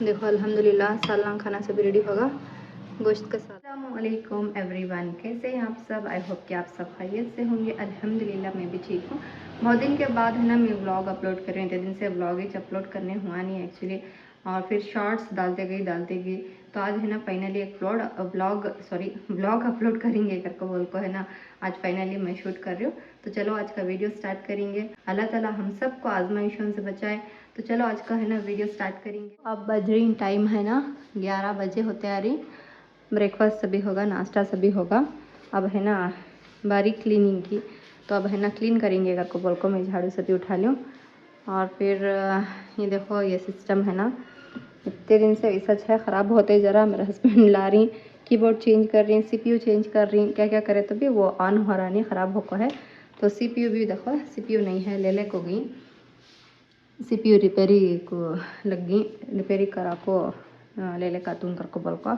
देखो अल्हम्दुलिल्लाह सालन खाना सब रेडी होगा गोश्त के साथ। अस्सलामुअलैकुम एवरीवन, कैसे हैं आप सब? आई होप कि आप सब खैरियत से होंगे। अल्हम्दुलिल्लाह मैं भी ठीक हूँ। बहुत दिन के बाद है ना मैं व्लॉग अपलोड कर रही हूँ। 3 दिन से व्लॉग ही अपलोड करने हुआ नहीं एक्चुअली, और फिर शॉर्ट्स डालते गई तो आज है ना फाइनली एक व्लॉग अपलोड करेंगे करके बोल को है ना, आज फाइनली मैं शूट कर रही हूँ। तो चलो आज का वीडियो स्टार्ट करेंगे। अल्लाह ताला हम सबको आजमाइशों से बचाए। तो चलो आज का है ना वीडियो स्टार्ट करेंगे। अब बज रही टाइम है ना 11 बजे होते आ रही। ब्रेकफास्ट सभी होगा, नाश्ता सभी होगा। अब है ना बारी क्लीनिंग की, तो अब है ना क्लीन करेंगे घर को बोल को मैं झाड़ू सभी उठा लूँ। और फिर ये देखो ये सिस्टम है ना इतने दिन से सच है ख़राब होते ज़रा। मेरे हस्बैंड ला रही, कीबोर्ड चेंज कर रही, CPU चेंज कर रही, क्या क्या करे तो भी वो ऑन हो रहा नहीं, ख़राब होको है। तो CPU भी देखो, CPU नहीं है ले को गई, CPU रिपेयरी को लग गई, रिपेयरी करा को ले का तुम कर को बोल को।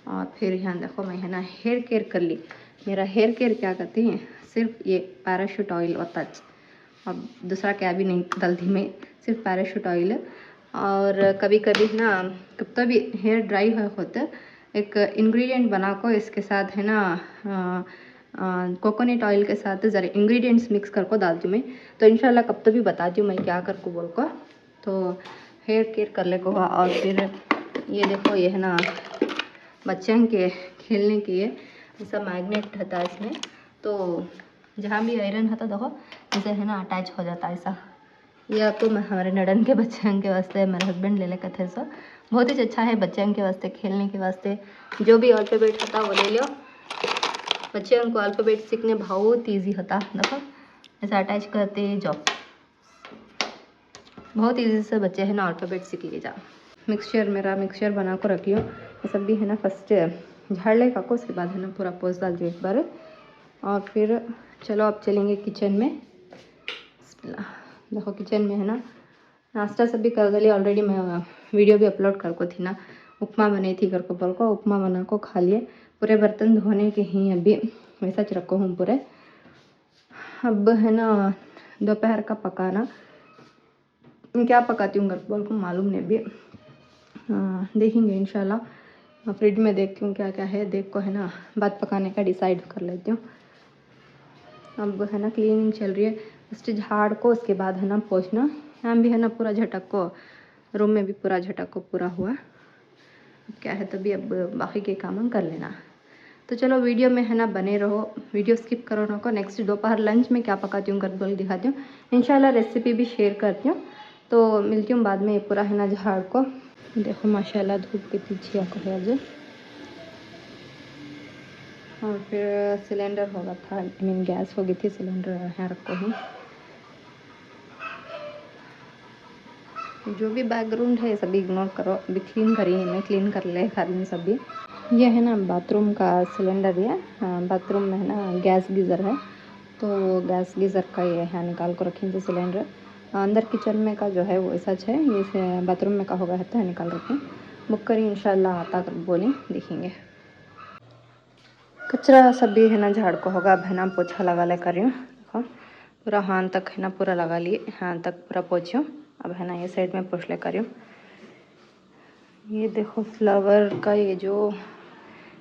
और फिर यहाँ देखो मैं है ना हेयर केयर कर ली। मेरा हेयर केयर क्या करती हैं, सिर्फ ये पैराशूट ऑयल और टच, और दूसरा क्या भी नहीं डालती मैं, सिर्फ पैराशूट ऑयल। और कभी कभी ना कब तो भी हेयर ड्राई होता एक इंग्रेडिएंट बना को इसके साथ है ना कोकोनट ऑयल के साथ ज़रा इंग्रेडिएंट्स मिक्स कर को डालती हूँ मैं। तो इंशाल्लाह कब तो भी बताती हूँ मैं क्या कर को बोल को। तो हेयर केयर कर ले को हुआ। और फिर ये देखो ये है ना बच्चों के खेलने के लिए ऐसा मैग्नेट रहता है इसमें, तो जहाँ भी आयरन होता देखो इसे है ना अटैच हो जाता है ऐसा। या तो मैं हमारे नड़न के बच्चों के वास्ते मेरे हस्बैंड ले लेकर थे, सो बहुत ही अच्छा है बच्चों के वास्ते खेलने के वास्ते। जो भी अल्फ़ाबेट होता वो ले लो, बच्चों को अल्फ़ाबेट सीखने बहुत ईजी होता। देखो ऐसा अटैच करते जाओ, बहुत ईजी से बच्चे है ना अल्फ़ाबेट सीख ले जाओ। मेरा मिक्सचर बना को रखी हूँ। ये सब भी है ना फर्स्ट झाड़ ले का को, उसके बाद है ना पूरा पोस्ट डाल दियो एक बार। और फिर चलो अब चलेंगे किचन में। देखो किचन में है ना नाश्ता सब भी कर डाली ऑलरेडी। मैं वीडियो भी अपलोड कर को थी ना, उपमा बनी थी कर को बोल को, उपमा बना को खा लिए। पूरे बर्तन धोने के ही अभी वैसा च रखो हूँ पूरे। अब है ना दोपहर का पकाना, क्या पकाती हूँ घर बोल को मालूम नहीं अभी, देखेंगे इंशाल्लाह। फ्रिज में देखती हूँ क्या क्या है, देख को है ना बात पकाने का डिसाइड कर लेती हूँ। अब है ना क्लीनिंग चल रही है, फर्स्ट झाड़ को उसके बाद है ना पोछना। यहाँ भी है ना पूरा झटक को, रूम में भी पूरा झटक को पूरा हुआ। अब क्या है तभी अब बाकी के काम कर लेना। तो चलो वीडियो में है ना बने रहो, वीडियो स्किप करो ना को। नेक्स्ट दोपहर लंच में क्या पकाती हूँ कर बोल दिखाती हूँ इंशाल्लाह, रेसिपी भी शेयर करती हूँ। तो मिलती हूँ बाद में। ये पूरा है ना झाड़ को देखो माशाल्लाह धूप कितनी अच्छी आपको है आज। और फिर सिलेंडर होगा था, आई मीन गैस हो गई थी, सिलेंडर यहाँ रखो ही। जो भी बैकग्राउंड है सभी इग्नोर करो, अभी क्लीन करी है मैं, क्लीन कर ले खाली सभी। ये है ना बाथरूम का सिलेंडर है। बाथरूम में है ना गैस गीज़र है, तो गैस गीज़र का ये यहाँ निकाल को रखें थे सिलेंडर। अंदर किचन में का जो है वो सच है, ये बाथरूम में का होगा है तो निकाल रखें। बुक करी इंशाल्लाह आता कर बोलें देखेंगे। कचरा सब भी है ना झाड़ को होगा। अब है ना पोछा लगा ले कर रही हूँ। देखो पूरा हाथ तक है ना पूरा लगा लिए, हाथ तक पूरा पोछी हूँ। अब है ना ये साइड में पोछ ले कर रही हूँ। ये देखो फ्लावर का ये जो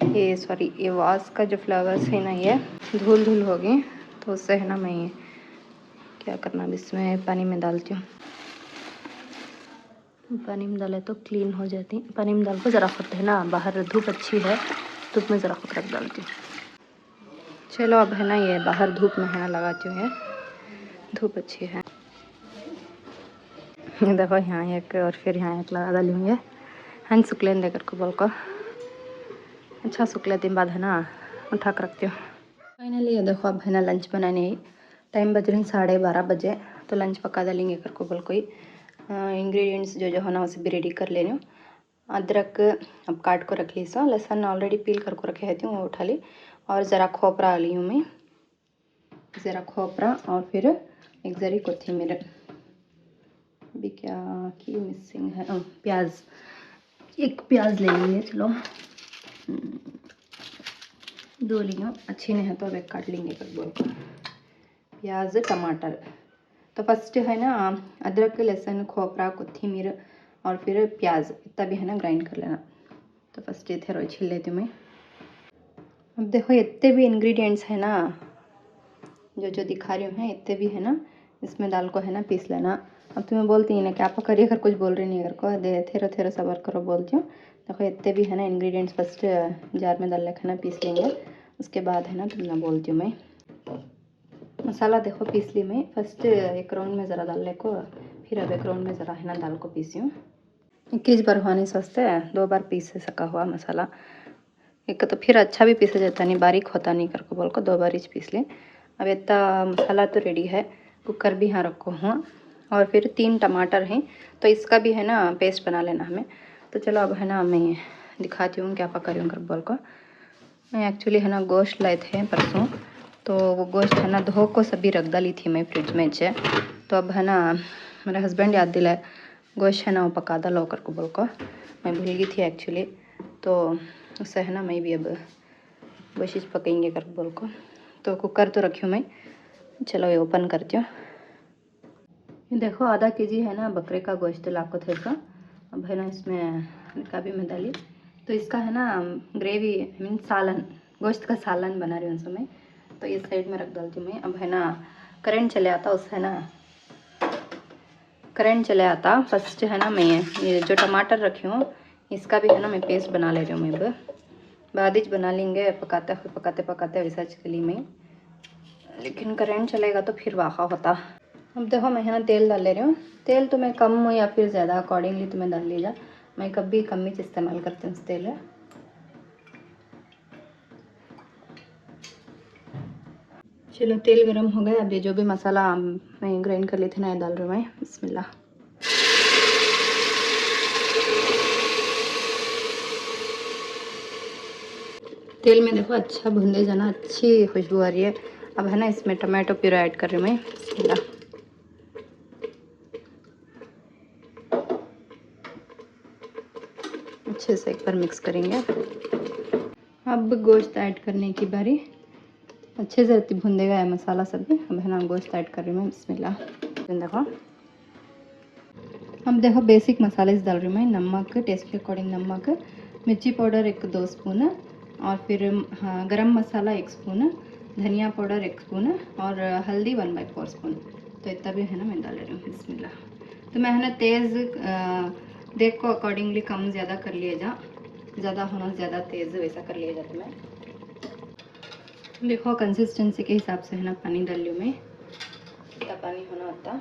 ये वास का जो फ्लावर्स है ना ये धूल धूल हो गई, तो उससे है ना मैं ये क्या करना अब इसमें पानी में डालती हूँ। पानी में डाले तो क्लीन हो जाती। पानी में डाल को ज़रा खुद है ना, बाहर धूप अच्छी है, धूप में ज़रा खुद रख डालती हूँ। चलो अब है ना ये बाहर धूप में है ना लगाती हूँ, ये धूप अच्छी है। देखो यहाँ एक और फिर यहाँ एक लगा डाली हूँ। ये हन सुखलेन देकर को बोल को अच्छा सुखले दिन बाद है ना उठा कर रखती हूँ। फाइनली ये देखो अब है ना लंच बनाने ही टाइम बज रही 12:30 बजे। तो लंच पका डालेंगे कर को बोल को ही। इंग्रेडिएंट्स जो जो है ना उसे भी रेडी कर ले रही हूँ। अदरक अब काट को रख ली, सो लहसुन ऑलरेडी पील कर को रखे रहती हूँ, वो उठा ली। और ज़रा खोपरा ली हूँ मैं, ज़रा खोपरा। और फिर एक ज़री कोथिमीर। अभी क्या की मिसिंग है, प्याज, एक प्याज ले लिए। चलो 2 ली हूँ, अच्छी नहीं है तो अब एक काट लेंगे कर बोल। प्याज टमाटर। तो फर्स्ट है ना अदरक लहसुन खोपरा कोथिमीर और फिर प्याज इतना भी है ना ग्राइंड कर लेना। तो फर्स्ट ये थे छील लेती हूँ मैं। अब देखो इतने भी इंग्रेडिएंट्स है ना जो जो दिखा रही हूँ है, इतने भी है ना, इसमें दाल को है ना पीस लेना। अब तुम्हें बोलती है ना कि आप करिए, अगर कुछ बोल रही नहीं, अगर को दे थेरो थेरो सबर करो बोलती हूँ। देखो इतने भी है ना इंग्रेडिएंट्स फर्स्ट जार में डाल के ना पीस लेंगे, उसके बाद है ना तुमने बोलती हूँ मैं। मसाला देखो पीस ली मैं, फर्स्ट एक राउंड में ज़रा डालने को, फिर अब एक राउंड में ज़रा है ना दाल को पीसी हूँ। 21 बार हुआ नहीं सोचते, 2 बार पीस सका हुआ मसाला। एक तो फिर अच्छा भी पीसा जाता नहीं, बारीक होता नहीं करके बोल को 2 बार ही पीस लें। अब इतना मसाला तो रेडी है, कुकर भी यहाँ रखो हुआ, और फिर 3 टमाटर हैं, तो इसका भी है ना पेस्ट बना लेना हमें। तो चलो अब है ना मैं दिखाती हूँ क्या पका रही हूँ कर बोल को। मैं एक्चुअली है ना गोश्त लाए थे परसों, तो वो गोश्त है ना धो को सभी रख डाली थी मैं फ्रिज में चे। तो अब है ना मेरे हस्बैंड याद दिलाए गोश्त है ना वो पका डालो कर को बोल को, मैं भूल गई थी एक्चुअली। तो उससे है ना मैं भी अब कोशिश पकेंगे कर बोल को। तो कुकर तो रखी हूँ मैं, चलो ये ओपन करती हूँ। देखो आधा केजी है ना बकरे का गोश्त लाखों थे तो अब है ना इसमें का भी मैं डाली। तो इसका है ना ग्रेवी मीन सालन, गोश्त का सालन बना रही हूँ समय। तो इस साइड में रख डालती हूँ मैं। अब है ना करंट चले आता उससे है ना, करंट चले आता फर्स्ट है ना मैं ये जो टमाटर रखी हूँ इसका भी है ना मैं पेस्ट बना ले रही हूँ। मैं अब बाद ही बना लेंगे, पकाते पकाते पकाते वैसा चली मैं, लेकिन करंट चलेगा तो फिर वाखा होता। अब देखो मैं है ना तेल डाल ले रही हूँ। तेल तुम्हें कम हो या फिर ज़्यादा अकॉर्डिंगली तुम्हें डाल लीजिए, मैं कभी कम ही इस्तेमाल करती हूँ तेल है। चलो तेल गरम हो गया, अब ये जो भी मसाला मैं ग्राइंड कर ली थी ना ये डाल रही हूँ मैं। बिस्मिल्लाह। तेल में देखो अच्छा भुनने जाना, अच्छी खुशबू आ रही है। अब है ना इसमें टमाटो प्यूरी ऐड कर रही हूँ मैं। बिस्मिल्लाह। अच्छे से एक बार मिक्स करेंगे। अब गोश्त ऐड करने की बारी, अच्छे से भुन देगा है मसाला सब भी। अब है ना गोश्त ऐड कर रही हूँ मैं। बिस्मिल्लाह। देखो अब देखो बेसिक मसाले डाल रही हूँ मैं। नमक टेस्ट के अकॉर्डिंग नमक, मिर्ची पाउडर 1-2 स्पून, और फिर हाँ गरम मसाला 1 स्पून, धनिया पाउडर 1 स्पून, और हल्दी 1/4 स्पून। तो इतना भी है ना मैं डाल रही हूँ। बिस्मिल्लाह। तो मैं है ना तेज़ देख को अकॉर्डिंगली कम ज़्यादा कर लिए जा, ज़्यादा होना ज़्यादा तेज़ वैसा कर लिया जाता। मैं देखो कंसिस्टेंसी के हिसाब से है ना पानी डाल लियो मैं, इतना पानी होना होता।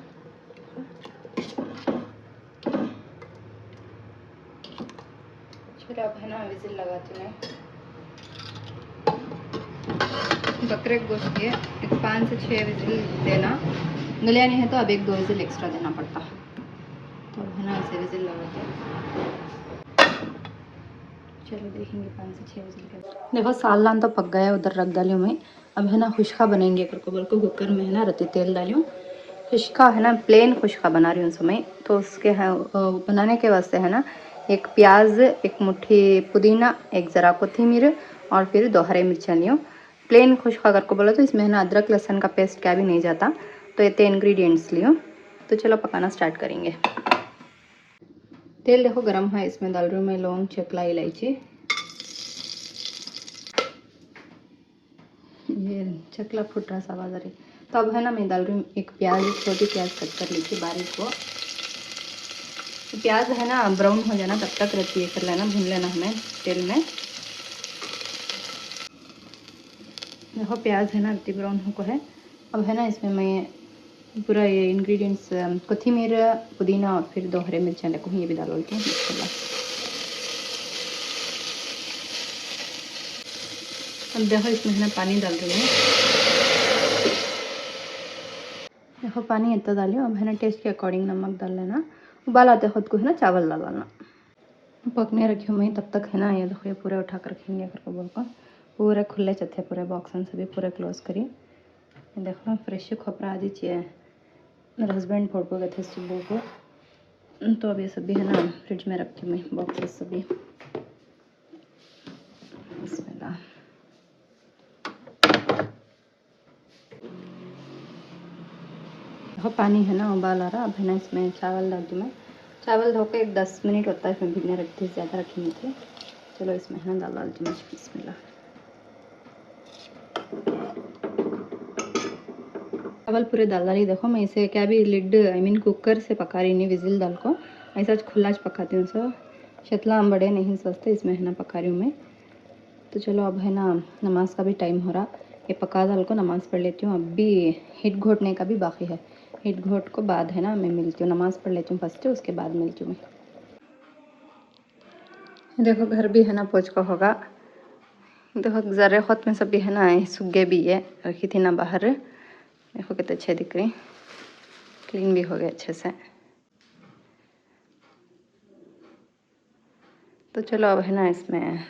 फिर अब है ना विजिल लगाती हूँ। बकरे के गोश्त के 5 से 6 विजिल देना, गलिया नहीं है तो अब 1-2 विजिल एक्स्ट्रा देना पड़ता। तो अब है ना ऐसे विजिल लगाते हैं। चलो देखेंगे 5 से 6 विजिल के। देखो सालन तो पक गया, उधर रख डाली हूँ मैं। अब है ना खुश्का बनेंगे करके बोल को कुकर में है ना रत्ती तेल डाली हूँ। खुश्का है ना प्लेन खुश्का बना रही हूँ समय। तो उसके है बनाने के वास्ते है ना 1 प्याज, 1 मुट्ठी पुदीना, 1 ज़रा कोथिमीर, और फिर 2 हरे मिर्चा लियो। प्लेन खुश्का करके बोला तो इसमें है ना अदरक लहसुन का पेस्ट क्या भी नहीं जाता। तो इतने इंग्रेडिएंट्स लियो। तो चलो पकाना स्टार्ट करेंगे। तेल देखो गरम है, इसमें डाल रही हूँ मैं लौंग, चकला, इलायची। ये चकला फुट रहा सा आवाज़ आ रही। तो अब है ना मैं डाल रही हूँ 1 प्याज, छोटी प्याज कट कर ली थी बारीक को। तो प्याज है ना ब्राउन हो जाना तब तक रहती है कर लेना, भून लेना हमें तेल में। देखो प्याज है ना इतनी ब्राउन हो है। अब है ना इसमें मैं पूरा ये इंग्रेडिएंट्स कोथिमीर, पुदीना, और फिर 2 हरे मिर्चा लेको ये भी डाल लेती हूँ। अब देखो इसमें है ना पानी डाल रही हूँ। देखो पानी इतना डालियो। अब है ना टेस्ट के अकॉर्डिंग नमक डाल लेना। उबाल आते खुद को है ना चावल डाल लेना। पकने रखी हूँ मैं, तब तक है ना ये देखो ये पूरे उठा कर रखेंगे करके बोल को। पूरे खुले चथे पूरे बॉक्स से भी पूरे क्लोज करी। देखो फ्रेश खोपरा आज चाहिए, मेरे हस्बैंड फोड़ को गए थे सुबह को। तो अब ये सब भी है ना फ्रिज में रखती हूँ मैं बॉक्सेस सभी। बिस्मिल्लाह। देखो पानी है ना उबाल आ रहा। अब है ना इसमें चावल डाल दूँ मैं। चावल धो के एक 10 मिनट होता है, इसमें भीगने रखती, ज़्यादा रखी नहीं थी। चलो इसमें है ना दाल डालती हूँ, बिस्मिल्लाह। चावल पूरे दाल डाली, देखो मैं इसे क्या भी लिड कुकर से पका रही नहीं, विजिल दाल को ऐसा खुला पकाती हूँ। सो शतला हम बड़े नहीं सोचते, इसमें है ना पका रही हूँ मैं। तो चलो अब है ना नमाज का भी टाइम हो रहा, ये पका दाल को नमाज़ पढ़ लेती हूँ। अब भी हिट घोटने का भी बाकी है, हिट घोट को बाद है ना मैं मिलती हूँ, नमाज़ पढ़ लेती हूँ फर्स्ट, उसके बाद मिलती हूँ मैं। देखो घर भी है ना पोछ का होगा, देखो ज़र्रे खुद में सब भी है ना सूखे भी है, रखी थी ना बाहर, देखो कितने अच्छे दिख रही, क्लीन भी हो गए अच्छे से। तो चलो अब है ना इसमें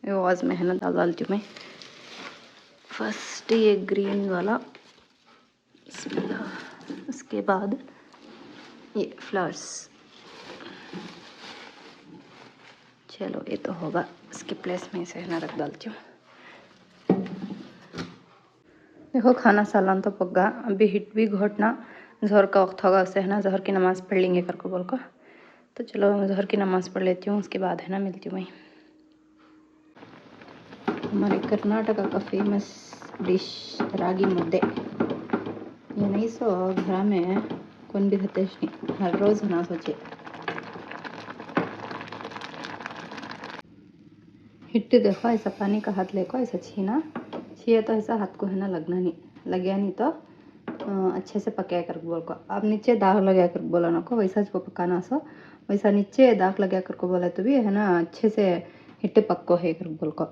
आवाज़ में है ना दाल डालती हूँ मैं। फर्स्ट ये ग्रीन वाला, उसके बाद ये फ्लावर्स। चलो ये तो होगा, इसके प्लेस में इसे है ना रख डालती हूँ। देखो खाना सालन तो पक गया, अभी हिट भी घोटना, जहर का वक्त होगा, उससे है ना जहर की नमाज़ पढ़ लेंगे कर को बोल को। तो चलो मैं जहर की नमाज़ पढ़ लेती हूँ, उसके बाद है ना मिलती हूँ मैं। हमारे कर्नाटका का फेमस डिश रागी मुद्दे, ये नहीं सो घर में कौन भी खतेश नहीं, हर रोज़ बना सोचे। हिट देखो ऐसा पानी का हाथ लेको ऐसा छीना, छिए तो ऐसा हाथ को है ना लगना नहीं, लगे नहीं तो अच्छे से पकाया कर बोल को। अब नीचे दाग लगा कर बोला ना को, वैसा जो पकाना सो वैसा नीचे दाग लगा कर को बोला तो भी है ना अच्छे से हिट पक्को है कर बोल को।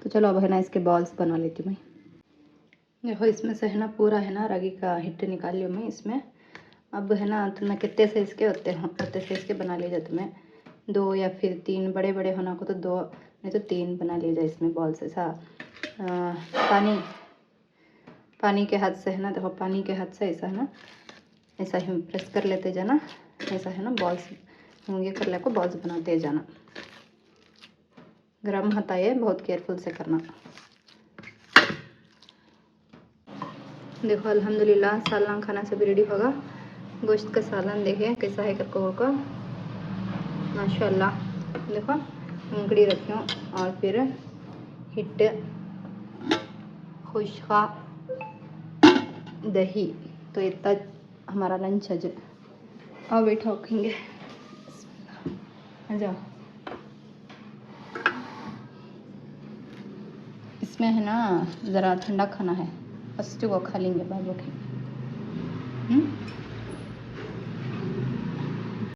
तो चलो अब है ना इसके बॉल्स बना लेती हूँ मैं। देखो इसमें से है ना पूरा है ना रागी का हिट निकाल लियो मैं इसमें। अब है ना तुम्हें कितने साइज़ के होते हैं, उतने साइज़ के बना लीजिए, तुम्हें 2 या फिर 3, बड़े बड़े होना को तो 2 नहीं तो 3 बना लीजिए इसमें बॉल्स। ऐसा पानी के हाथ से है ना, देखो पानी के हाथ से ऐसा है ना, ऐसा ही प्रेस कर लेते जाना, ऐसा है ना बॉल्स ये कर ले को बॉल्स बनाते जाना। गर्म होता है, बहुत केयरफुल से करना। देखो अल्हम्दुलिल्लाह सालन खाना सब रेडी होगा, गोश्त का सालन देखे कैसा है करको होगा, माशाल्लाह। देखो अंगड़ी रखी हूँ और फिर हिट खुशका दही, तो इतना हमारा लंच है। और बैठा खाएंगे, आ जाओ। इसमें है ना ज़रा ठंडा खाना है, फर्स्ट को खा लेंगे बाबू के।